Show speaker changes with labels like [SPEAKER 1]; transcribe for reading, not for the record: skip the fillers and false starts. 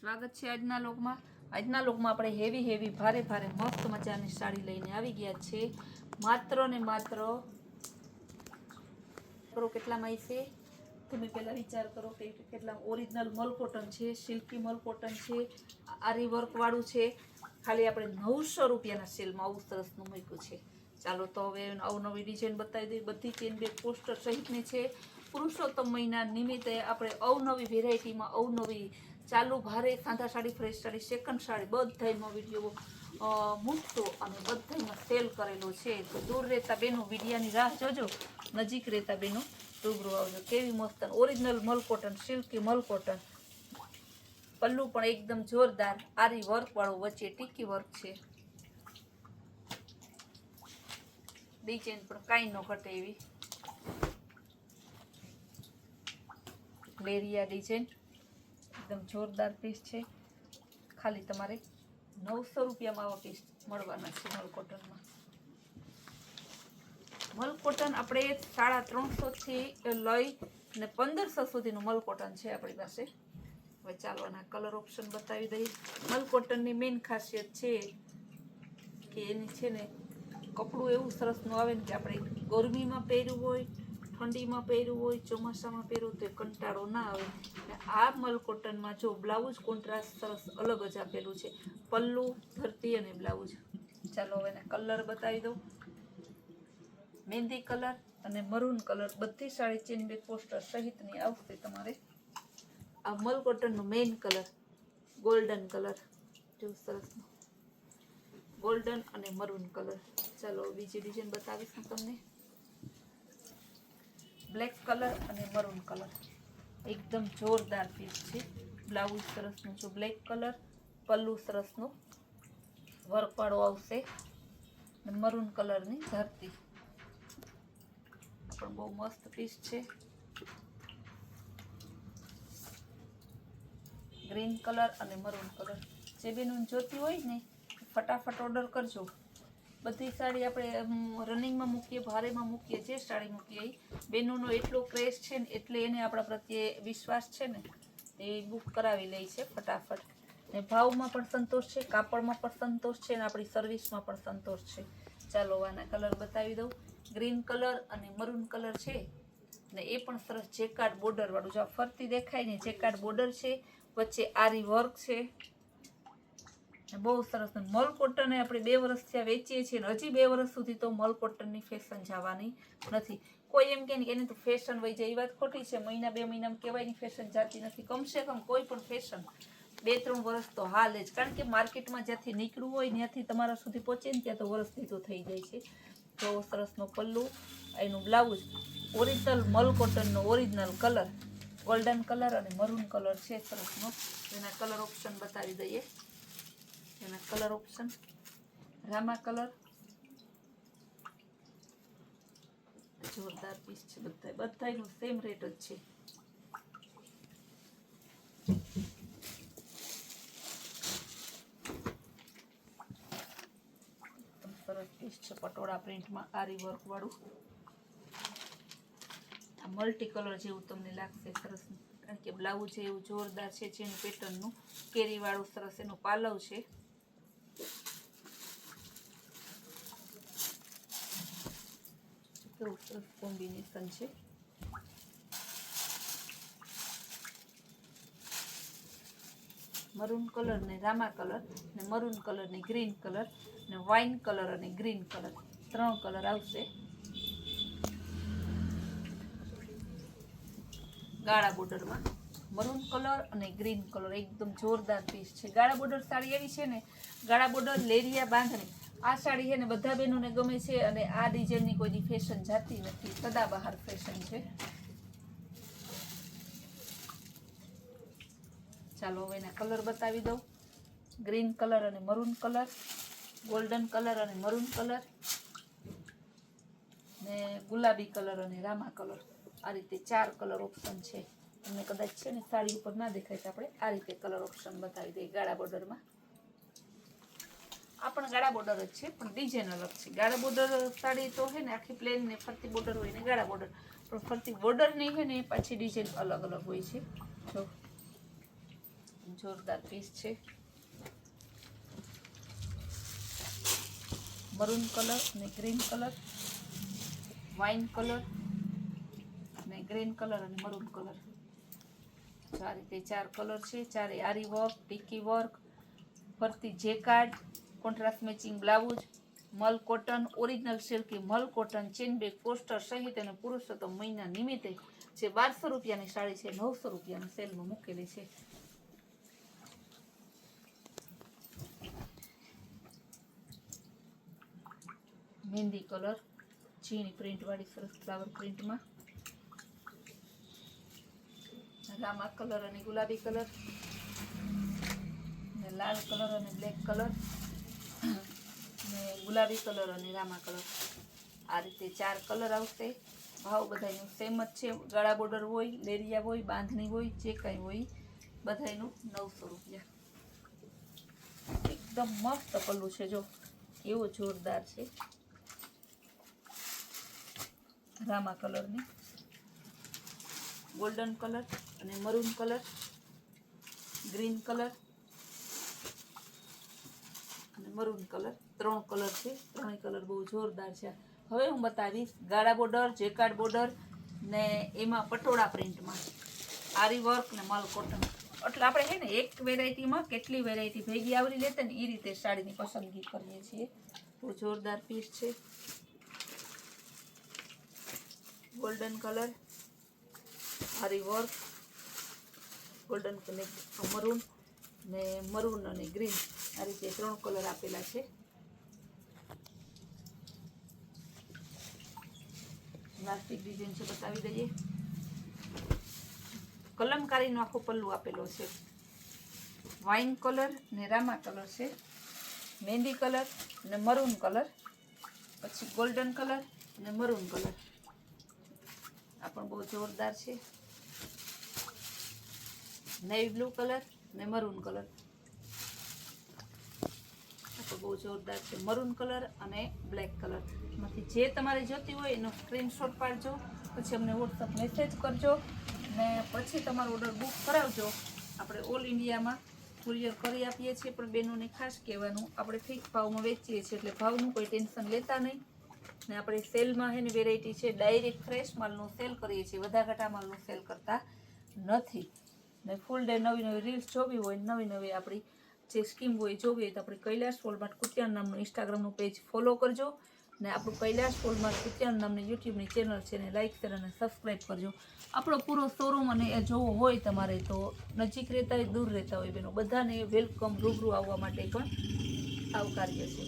[SPEAKER 1] સ્વાગત છે આજના લોકમાં આપણે હેવી ભારે મસ્ત મજાની સાડી લઈને આવી ગયા છે માત્ર ને માત્ર કેટલામાં છે તમે પહેલા વિચાર કરો કે કેટલા ઓરિજિનલ મલ કોટન છે, સિલ્કી મલ કોટન છે, આરી વર્ક વાળું છે, ખાલી આપણે 900 રૂપિયાના સેલમાં આવું સરસનું મૂક્યું છે। ચાલો તો હવે અવનવી ડિઝાઇન બતાવી દઈએ, બધી ચેન બેગ પોસ્ટર સહિતની છે। પુરુષોત્તમ મહિના નિમિત્તે આપણે અવનવી વેરાયટીમાં અવનવી ચાલુ ભારે સાંધા સાડી, ફ્રેશ સાડી, સેકન્ડ સાડી બધામાં વિડીયો મૂકતો અને બધામાં સેલ કરેલો છે। તો દૂર રહેતા બેનો વિડીયાની રાહ જોજો, નજીક રહેતા બેનો રૂબરૂ આવજો। કેવી મસ્ત ઓરિજિનલ મલ કોટન, સિલ્કી મલ કોટન, પલ્લુ પણ એકદમ જોરદાર આરી વર્ક વાળું, વચ્ચે ટીકી વર્ક છે, ડિઝાઇન પણ કાંઈ ન ઘટે એવી લેરિયા ડિઝાઇન, એકદમ જોરદાર પીસ છે। ખાલી તમારે 900 રૂપિયામાં આવા પીસ મળવાના છે મલ કોટનમાં। મલ કોટન આપણે 350 થી લઈ અને 1500 સુધીનું મલ કોટન છે આપણી પાસે। હવે ચાલો આના કલર ઓપ્શન બતાવી દઈએ। મલ કોટનની મેઇન ખાસિયત છે કે એની છે ને કપડું એવું સરસનું આવે ને કે આપણે ગરમીમાં પહેરવું હોય, ઠંડીમાં પહેરવું હોય, ચોમાસામાં પહેરવું તો કંટાળો ના આવે। આ મલ કોટનમાં જો બ્લાઉઝ કોન્ટ્રાસ્ટ સરસ અલગ જ આપેલું છે, પલ્લુ, ધરતી અને બ્લાઉઝ। ચાલો હવે એના કલર બતાવી દઉં। મહેંદી કલર અને મરૂન કલર બધી સાડી ચેન બેગ પોસ્ટર સહિતની આવશે તમારે। આ મલ કોટનનો મેઇન કલર ગોલ્ડન કલર, જેવું સરસ ગોલ્ડન અને મરૂન કલર। ચાલો બીજી ડિઝાઇન બતાવીશ હું તમને। બ્લેક કલર અને મરૂન કલર એકદમ જોરદાર પીસ છે। બ્લાઉઝ સરસનું જો બ્લેક કલર, પલ્લુ સરસનું વર્કવાળો આવશે અને મરૂન કલરની ધરતી, પણ બહુ મસ્ત પીસ છે। ગ્રીન કલર અને મરૂન કલર, જે બેનું જોતી હોય ને ફટાફટ ઓર્ડર કરજો। બધી સાડી આપણે રનિંગમાં મૂકીએ, ભારેમાં મૂકીએ, જે સાડી મૂકીએ બેનોનો એટલો ક્રેઝ છે ને, એટલે એને આપણા પ્રત્યે વિશ્વાસ છે ને એ બુક કરાવી લે છે ફટાફટ। ને ભાવમાં પણ સંતોષ છે, કાપડમાં પણ સંતોષ છે અને આપણી સર્વિસમાં પણ સંતોષ છે। ચાલો આના કલર બતાવી દઉં। ગ્રીન કલર અને મરૂન કલર છે ને એ પણ સરસ જેકાર્ડ બોર્ડર વાળું, જો ફરતી દેખાય ને જેકાર્ડ બોર્ડર છે, વચ્ચે આરી વર્ક છે, બહુ સરસ। મલ કોટન આપણે 2 વર્ષથી આ વેચીએ છીએ ને હજી 2 વર્ષ સુધી તો મલ કોટનની ફેશન જવાની નથી। કોઈ એમ કે એને તો ફેશન વહી જાય, એ વાત ખોટી છે। મહિના 2 મહિનામાં કહેવાયની ફેશન જાતી નથી, કમસે કમ કોઈ પણ ફેશન 2-3 વર્ષ તો હાલ જ, કારણ કે માર્કેટમાં જ્યાંથી નીકળવું હોય ત્યાંથી તમારા સુધી પહોંચે ને ત્યાં તો વર્ષ દીધો થઈ જાય છે। તો સરસનો પલ્લુ, એનું બ્લાઉઝ ઓરિજિનલ મલ કોટનનો ઓરિજિનલ કલર ગોલ્ડન કલર અને મરૂન કલર છે સરસનો। એના કલર ઓપ્શન બતાવી દઈએ। એના કલર ઓપ્શન રામા કલર, જોરદાર પીસ છે, બધાયનો સેમ રેટ જ છે। સરસ પીસ છે, પટોળા પ્રિન્ટમાં આરી વર્ક વાળું, આ મલ્ટી કલર જેવું તમને લાગશે સરસ, કારણ કે બ્લાઉઝ એવું જોરદાર છે, જેનું પેટર્નનું કેરી વાળું સરસ એનું પાલવ છે। કેવું સરસ કોમ્બિનેશન છે। મરૂન કલર ને રામા કલર ને મરૂન કલર ને ગ્રીન કલર ને વાઇન કલર અને ગ્રીન કલર, 3 કલર આવશે। ગાળા બોર્ડરમાં મરૂન કલર અને ગ્રીન કલર એકદમ જોરદાર પીસ છે। ગાળા બોર્ડર સાડી એવી છે ને, ગાળા બોર્ડર લેરિયા બાંધણી, આ સાડી છે ને બધા બહેનોને ગમે છે અને આ ડિઝાઇનની કોઈની ફેશન જાતી નથી, સદાબહાર ફેશન છે। ચાલો હવે એના કલર બતાવી દઉં। ગ્રીન કલર અને મરૂન કલર, ગોલ્ડન કલર અને મરૂન કલર ને ગુલાબી કલર અને રામા કલર, આ રીતે 4 કલર ઓપ્શન છે। તમને કદાચ છે ને સાડી ઉપર ના દેખાય તો આપણે આ રીતે કલર ઓપ્શન બતાવી દઈએ ગાળા બોર્ડરમાં। આ પણ ગાળા બોર્ડર જ છે, પણ ડિઝાઇન અલગ છે। ગાળા બોર્ડર સાડી તો છે ને આખી પ્લેન ને ફરતી બોર્ડર હોય ને ગાળા બોર્ડર, પણ ફરતી બોર્ડર નહીં છે ને પાછી ડિઝાઇન અલગ અલગ હોય છે। જો જોરદાર પીસ છે. મરૂન કલર અને ગ્રીન કલર, વાઇન કલર અને ગ્રીન કલર અને મરૂન કલર. આ રીતે 4 કલર છે. ચારે આરી વર્ક, ટીકી વર્ક, ફરતી જેકાર્ડ, કોન્ટ્રાસ્ટ મેચિંગ બ્લાઉઝ, મલ કોટન, ઓરિજિનલ સિલ્કી મલ કોટન, ચેન બેગ, પોસ્ટર સહિત અને પુરુષોત્તમ મહિના નિમિત્તે જે 1200 રૂપિયાની સાડી છે 900 રૂપિયાની સેલમાં મૂકેલી છે. મહેંદી કલર, ઝીણી પ્રિન્ટ વાળી સરસ ફ્લાવર પ્રિન્ટમાં, રામા કલર અને ગુલાબી કલર, ને લાલ કલર અને બ્લેક કલર, ને ગુલાબી કલર અને રામા કલર. આ રીતે 4 કલર આવશે. ભાવ બધાયનું સેમ જ છે. ગળા બોર્ડર હોય, લેરિયા હોય, બાંધણી હોય, જે કાંઈ હોય બધાયનું 900 રૂપિયા. એકદમ મસ્ત પલ્લું છે, જો એવો જોરદાર છે. રામા કલરની, ગોલ્ડન કલર અને મરૂન કલર, ગ્રીન કલર અને મરૂન કલર. 3 કલર છે. 3 કલર બહુ જોરદાર છે. હવે હું બતાવીશ ગાળા બોર્ડર, જેકાર્ડ બોર્ડર ને એમાં પટોળા પ્રિન્ટમાં આરી વર્ક ને મલ કોટન. એટલે આપણે છે ને એક વેરાયટીમાં કેટલી વેરાયટી ભેગી આવરી લેતા ને એ રીતે સાડીની પસંદગી કરીએ છીએ. બહુ જોરદાર પીસ છે. ગોલ્ડન કલર, આરી વર્ક, ગોલ્ડન કલર, મરૂન ને મરૂન અને ગ્રીન. આ રીતે 3 કલર આપેલા છે. પ્લાસ્ટિક ડિઝાઇન છે, બતાવી દઈએ. કલમકારીનો આખો પલ્લુ આપેલો છે. વાઇન કલર ને રામા કલર છે, મહેંદી કલર ને મરૂન કલર, પછી ગોલ્ડન કલર ને મરૂન કલર. આ પણ બહુ જોરદાર છે. નેવી બ્લુ કલર ને મરૂન કલર. આ તો બહુ જોરદાર છે. મરૂન કલર અને બ્લેક કલર. એમાંથી જે તમારે જોતી હોય એનો સ્ક્રીનશોટ પાડજો, પછી અમને વોટ્સઅપ મેસેજ કરજો ને પછી તમારો ઓર્ડર બુક કરાવજો. આપણે ઓલ ઇન્ડિયામાં કુરિયર કરી આપીએ છીએ. પણ બહેનોને ખાસ કહેવાનું, આપણે ફિક્સ ભાવમાં વેચીએ છીએ એટલે ભાવનું કોઈ ટેન્શન લેતા નહીં. ને આપણે સેલમાં એની વેરાયટી છે, ડાયરેક્ટ ફ્રેશ માલનું સેલ કરીએ છીએ, વધાઘાટા માલનું સેલ કરતા નથી. ને ફૂલ ડે નવી નવી રીલ્સ જોવી હોય, નવી નવી આપણી જે સ્કીમ હોય જોવી હોય તો આપણે કૈલાશ વોલમાર્ટ કુતિયાણ નામનું ઇન્સ્ટાગ્રામનું પેજ ફોલો કરજો. ને આપણું કૈલાશ વોલમાર્ટ કુતિયાણ નામની યુટ્યુબની ચેનલ છે એને લાઇક શેર અને સબસ્ક્રાઈબ કરજો. આપણો પૂરો શોરૂમ અને એ જોવો હોય તમારે તો નજીક રહેતા હોય, દૂર રહેતા હોય, બેનો બધાને વેલકમ. રૂબરૂ આવવા માટે પણ આવકાર્ય છે.